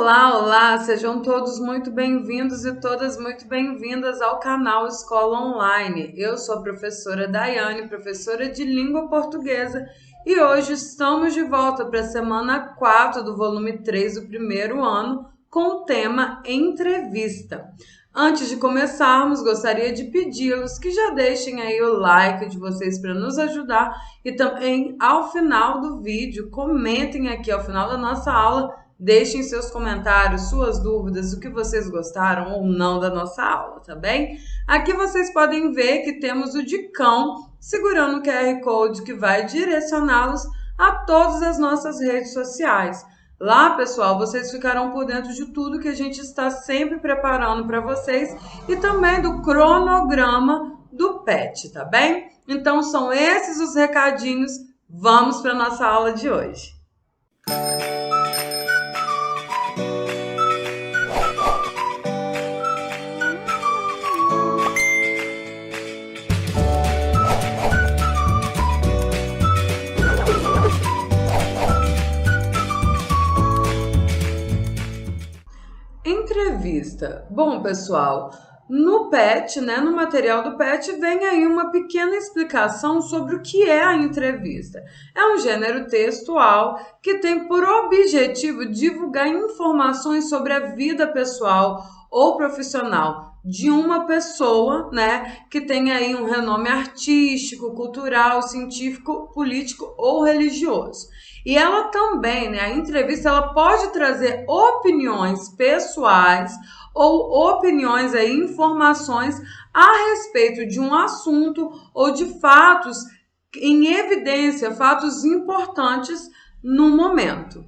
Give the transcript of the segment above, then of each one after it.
Olá, olá! Sejam todos muito bem-vindos e todas muito bem-vindas ao canal Escola Online. Eu sou a professora Daiane, professora de língua portuguesa, e hoje estamos de volta para a semana 4 do volume 3 do primeiro ano, com o tema entrevista. Antes de começarmos, gostaria de pedi-los que já deixem aí o like de vocês para nos ajudar e também ao final do vídeo, comentem aqui ao final da nossa aula. Deixem seus comentários, suas dúvidas, o que vocês gostaram ou não da nossa aula, tá bem? Aqui vocês podem ver que temos o Dicão segurando o QR Code que vai direcioná-los a todas as nossas redes sociais. Lá, pessoal, vocês ficarão por dentro de tudo que a gente está sempre preparando para vocês e também do cronograma do PET, tá bem? Então, são esses os recadinhos. Vamos para a nossa aula de hoje. Entrevista. Bom, pessoal, no PET, no material do PET, vem aí uma pequena explicação sobre o que é a entrevista. É um gênero textual que tem por objetivo divulgar informações sobre a vida pessoal ou profissional de uma pessoa, que tem aí um renome artístico, cultural, científico, político ou religioso. E ela também, a entrevista, ela pode trazer opiniões pessoais ou opiniões, informações a respeito de um assunto ou de fatos em evidência, fatos importantes no momento.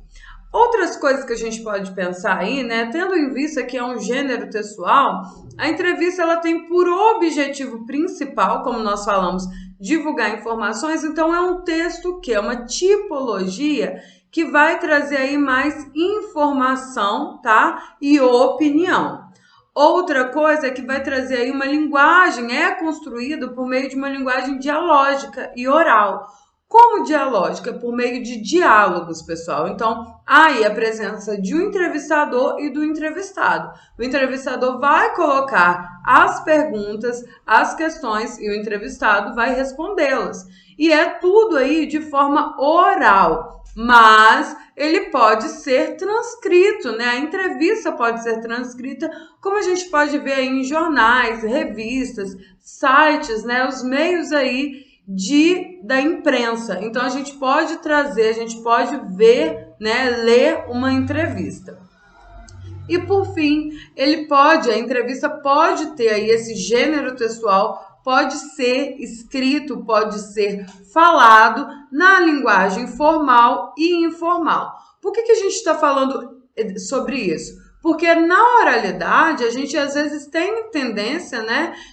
Outras coisas que a gente pode pensar aí, tendo em vista que é um gênero textual, a entrevista ela tem por objetivo principal, como nós falamos, divulgar informações. Então é um texto que é uma tipologia que vai trazer aí mais informação, tá? E opinião. Outra coisa é que vai trazer aí uma linguagem, é construído por meio de uma linguagem dialógica e oral. Como dialógica? Por meio de diálogos, pessoal. Então, aí a presença de um entrevistador e do entrevistado. O entrevistador vai colocar as perguntas, as questões, e o entrevistado vai respondê-las. E é tudo aí de forma oral, mas ele pode ser transcrito, A entrevista pode ser transcrita, como a gente pode ver aí em jornais, revistas, sites, os meios aí da imprensa. Então, a gente pode trazer, a gente pode ver, ler uma entrevista. E, por fim, a entrevista pode ter aí esse gênero textual, pode ser escrito, pode ser falado na linguagem formal e informal. Por que a gente está falando sobre isso? Porque na oralidade a gente às vezes tem tendência,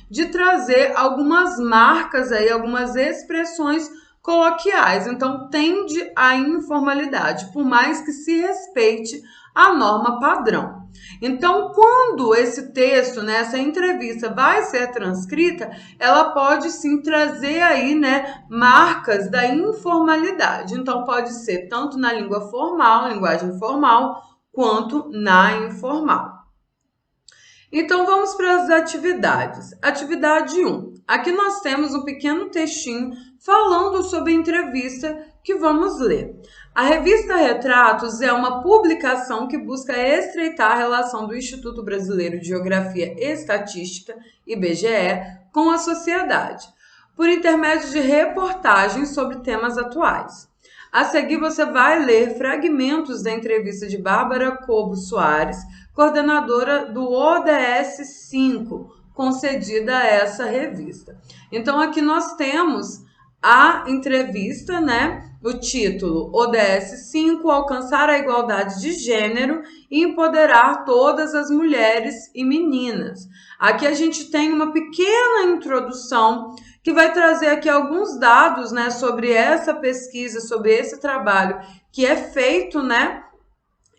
de trazer algumas marcas aí, algumas expressões coloquiais. Então tende à informalidade, por mais que se respeite a norma padrão. Então, quando esse texto, essa entrevista vai ser transcrita, ela pode sim trazer aí, marcas da informalidade. Então, pode ser tanto na língua formal, linguagem formal, quanto na informal. Então, vamos para as atividades. Atividade 1. Aqui nós temos um pequeno textinho falando sobre a entrevista que vamos ler. A revista Retratos é uma publicação que busca estreitar a relação do Instituto Brasileiro de Geografia e Estatística, IBGE, com a sociedade, por intermédio de reportagens sobre temas atuais. A seguir, você vai ler fragmentos da entrevista de Bárbara Cobo Soares, coordenadora do ODS 5, concedida a essa revista. Então, aqui nós temos a entrevista, o título ODS 5, alcançar a igualdade de gênero e empoderar todas as mulheres e meninas. Aqui a gente tem uma pequena introdução que vai trazer aqui alguns dados, sobre essa pesquisa, sobre esse trabalho que é feito,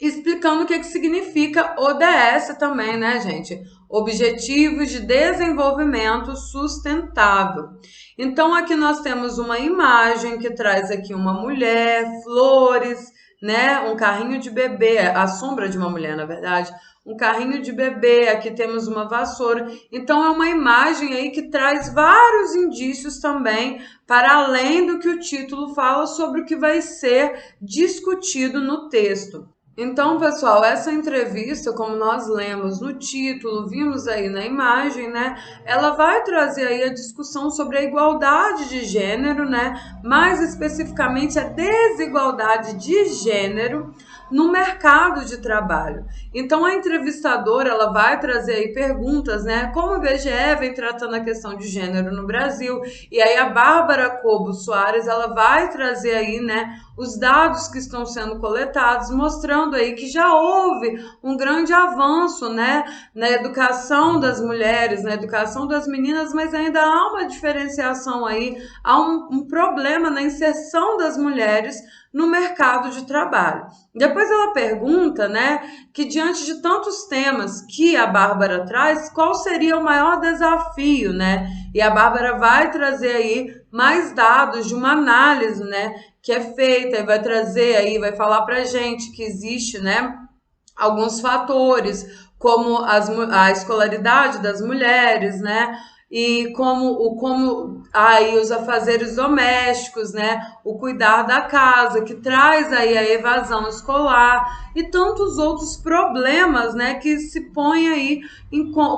explicando o que significa ODS também, gente? Objetivos de Desenvolvimento Sustentável. Então, aqui nós temos uma imagem que traz aqui uma mulher, flores, né? Um carrinho de bebê, a sombra de uma mulher, na verdade. Um carrinho de bebê, aqui temos uma vassoura. Então, é uma imagem aí que traz vários indícios também, para além do que o título fala sobre o que vai ser discutido no texto. Então, pessoal, essa entrevista, como nós lemos no título, vimos aí na imagem, né? Ela vai trazer aí a discussão sobre a igualdade de gênero, né? Mais especificamente a desigualdade de gênero no mercado de trabalho. Então, a entrevistadora, ela vai trazer aí perguntas, né? Como o IBGE vem tratando a questão de gênero no Brasil, e aí a Bárbara Cobo Soares, ela vai trazer aí, né, os dados que estão sendo coletados, mostrando aí que já houve um grande avanço, né, na educação das mulheres, na educação das meninas, mas ainda há uma diferenciação aí, há um problema na inserção das mulheres no mercado de trabalho. Depois ela pergunta, né, que diante de tantos temas que a Bárbara traz, qual seria o maior desafio, né? E a Bárbara vai trazer aí mais dados de uma análise, né, que é feita, e vai trazer aí, vai falar pra gente que existe, né, alguns fatores, como a escolaridade das mulheres, né? E como aí os afazeres domésticos, né? O cuidar da casa, que traz aí a evasão escolar e tantos outros problemas, né? Que se põem aí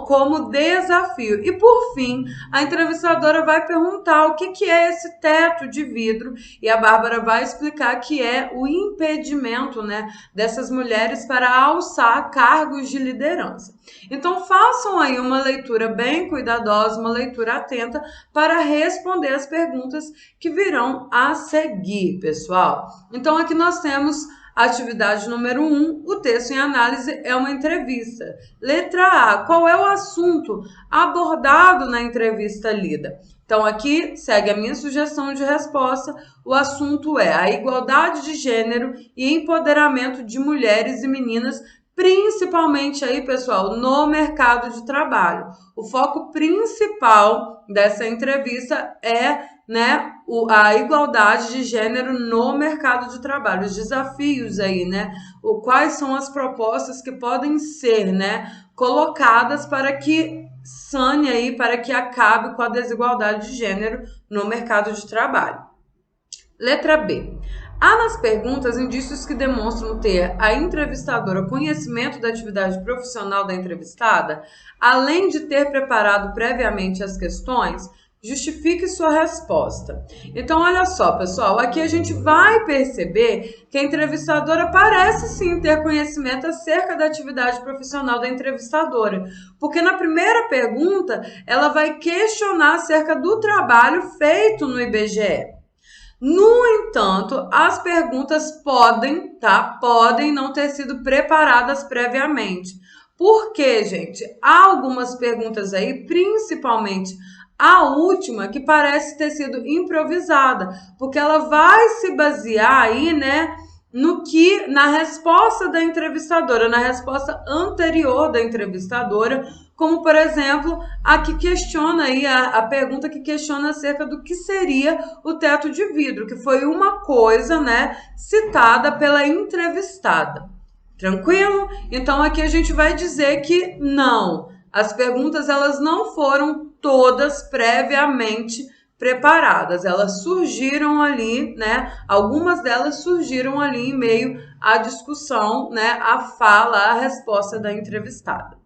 como desafio. E por fim, a entrevistadora vai perguntar o que é esse teto de vidro, e a Bárbara vai explicar que é o impedimento, né, dessas mulheres para alçar cargos de liderança. Então façam aí uma leitura bem cuidadosa, uma leitura atenta para responder as perguntas que virão a seguir, pessoal. Então aqui nós temos a atividade número 1, o texto em análise é uma entrevista. Letra A, qual é o assunto abordado na entrevista lida? Então aqui segue a minha sugestão de resposta. O assunto é a igualdade de gênero e empoderamento de mulheres e meninas, principalmente aí, pessoal, no mercado de trabalho. O foco principal dessa entrevista é, né, a igualdade de gênero no mercado de trabalho, os desafios aí, né, quais são as propostas que podem ser, né, colocadas para que sane aí, para que acabe com a desigualdade de gênero no mercado de trabalho. Letra B. Há nas perguntas indícios que demonstram ter a entrevistadora conhecimento da atividade profissional da entrevistada, além de ter preparado previamente as questões. Justifique sua resposta. Então, olha só, pessoal, aqui a gente vai perceber que a entrevistadora parece sim ter conhecimento acerca da atividade profissional da entrevistadora, porque na primeira pergunta ela vai questionar acerca do trabalho feito no IBGE. No entanto, as perguntas podem não ter sido preparadas previamente. Por quê, gente? Há algumas perguntas aí, principalmente a última, que parece ter sido improvisada, porque ela vai se basear aí, né, na resposta da entrevistadora, na resposta anterior da entrevistadora, como, por exemplo, a que questiona aí, a pergunta que questiona acerca do que seria o teto de vidro, que foi uma coisa, né, citada pela entrevistada. Tranquilo? Então, aqui a gente vai dizer que não, as perguntas elas não foram todas previamente preparadas, elas surgiram ali, né? Algumas delas surgiram ali em meio à discussão, né? A fala, a resposta da entrevistada.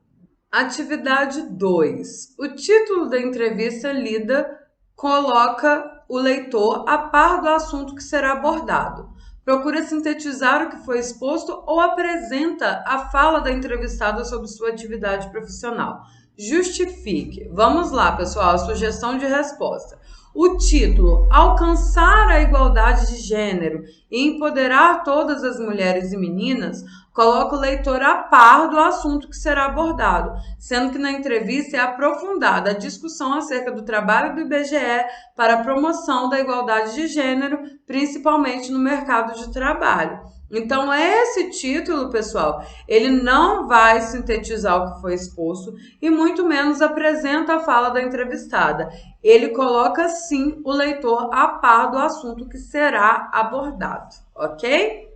Atividade 2. O título da entrevista lida coloca o leitor a par do assunto que será abordado. Procura sintetizar o que foi exposto ou apresenta a fala da entrevistada sobre sua atividade profissional. Justifique. Vamos lá, pessoal, a sugestão de resposta. O título, Alcançar a Igualdade de Gênero e Empoderar Todas as Mulheres e Meninas, coloca o leitor a par do assunto que será abordado, sendo que na entrevista é aprofundada a discussão acerca do trabalho do IBGE para a promoção da igualdade de gênero, principalmente no mercado de trabalho. Então, esse título, pessoal, ele não vai sintetizar o que foi exposto e muito menos apresenta a fala da entrevistada. Ele coloca, sim, o leitor a par do assunto que será abordado, ok?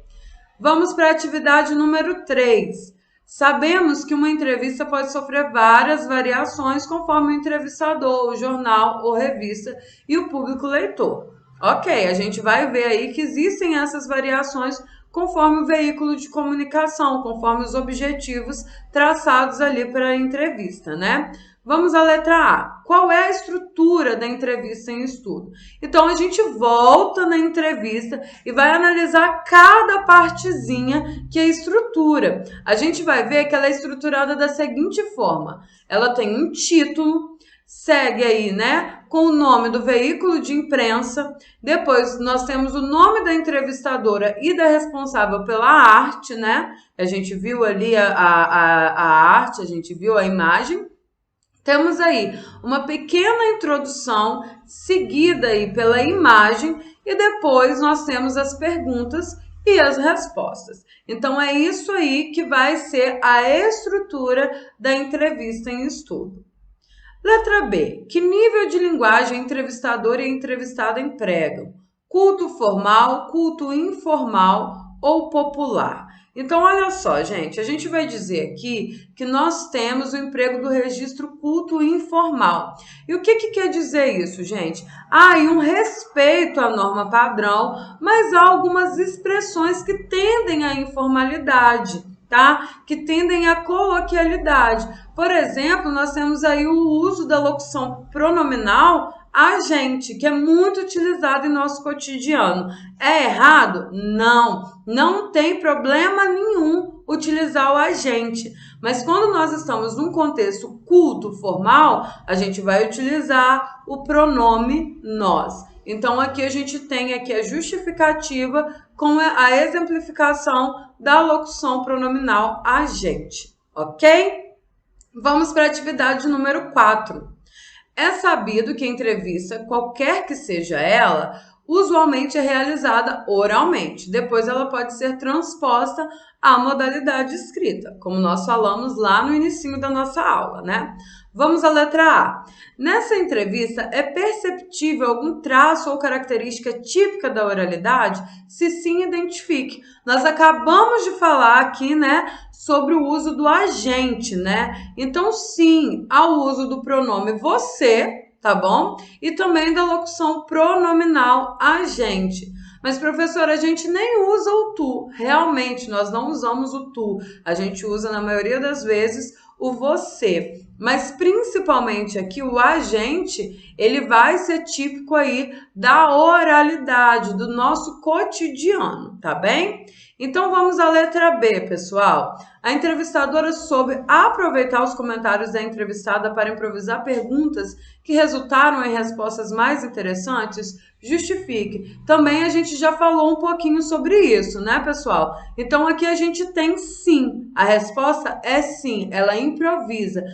Vamos para a atividade número 3. Sabemos que uma entrevista pode sofrer várias variações conforme o entrevistador, o jornal ou revista e o público leitor. Ok, a gente vai ver aí que existem essas variações conforme o veículo de comunicação, conforme os objetivos traçados ali para a entrevista, né? Vamos à letra A. Qual é a estrutura da entrevista em estudo? Então, a gente volta na entrevista e vai analisar cada partezinha que é a estrutura. A gente vai ver que ela é estruturada da seguinte forma. Ela tem um título, segue aí, né, com o nome do veículo de imprensa. Depois, nós temos o nome da entrevistadora e da responsável pela arte, né? A gente viu ali a arte, a gente viu a imagem. Temos aí uma pequena introdução seguida aí pela imagem e depois nós temos as perguntas e as respostas. Então é isso aí que vai ser a estrutura da entrevista em estudo. Letra B. Que nível de linguagem a entrevistador e a entrevistada empregam? Culto formal, culto informal ou popular? Então, olha só, gente, a gente vai dizer aqui que nós temos o emprego do registro culto informal. E o que quer dizer isso, gente? Há aí um respeito à norma padrão, mas há algumas expressões que tendem à informalidade, tá? Que tendem à coloquialidade. Por exemplo, nós temos aí o uso da locução pronominal a gente, que é muito utilizado em nosso cotidiano. É errado? Não, não tem problema nenhum utilizar o a gente. Mas quando nós estamos num contexto culto formal, a gente vai utilizar o pronome nós. Então, aqui a gente tem aqui a justificativa com a exemplificação da locução pronominal a gente, ok? Vamos para a atividade número 4. É sabido que a entrevista, qualquer que seja ela, usualmente é realizada oralmente. Depois ela pode ser transposta à modalidade escrita, como nós falamos lá no início da nossa aula, né? Vamos à letra A. Nessa entrevista, é perceptível algum traço ou característica típica da oralidade? Se sim, identifique. Nós acabamos de falar aqui, né, sobre o uso do agente, né? Então, sim, há o uso do pronome você, tá bom? E também da locução pronominal agente. Mas, professora, a gente nem usa o tu. Realmente, nós não usamos o tu. A gente usa, na maioria das vezes, o você. Mas, principalmente aqui, o agente, ele vai ser típico aí da oralidade, do nosso cotidiano, tá bem? Então, vamos à letra B, pessoal. A entrevistadora soube aproveitar os comentários da entrevistada para improvisar perguntas que resultaram em respostas mais interessantes? Justifique. Também a gente já falou um pouquinho sobre isso, né, pessoal? Então, aqui a gente tem sim. A resposta é sim, ela improvisa.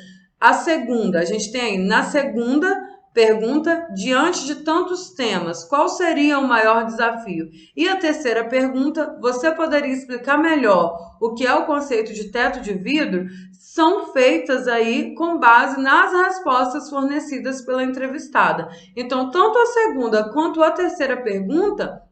A segunda, a gente tem aí, na segunda pergunta, diante de tantos temas, qual seria o maior desafio? E a terceira pergunta, você poderia explicar melhor o que é o conceito de teto de vidro? São feitas aí com base nas respostas fornecidas pela entrevistada. Então, tanto a segunda quanto a terceira pergunta,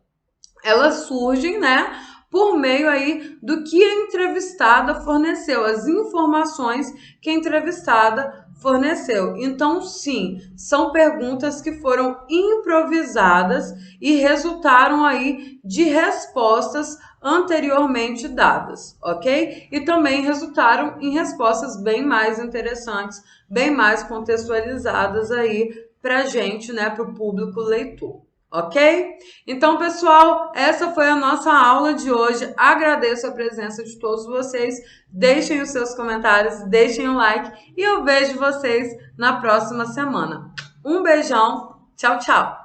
elas surgem, né, por meio aí do que a entrevistada forneceu, as informações que a entrevistada forneceu. Então, sim, são perguntas que foram improvisadas e resultaram aí de respostas anteriormente dadas, ok? E também resultaram em respostas bem mais interessantes, bem mais contextualizadas aí pra gente, né, para o público leitor. Ok? Então, pessoal, essa foi a nossa aula de hoje. Agradeço a presença de todos vocês. Deixem os seus comentários, deixem um like e eu vejo vocês na próxima semana. Um beijão. Tchau, tchau.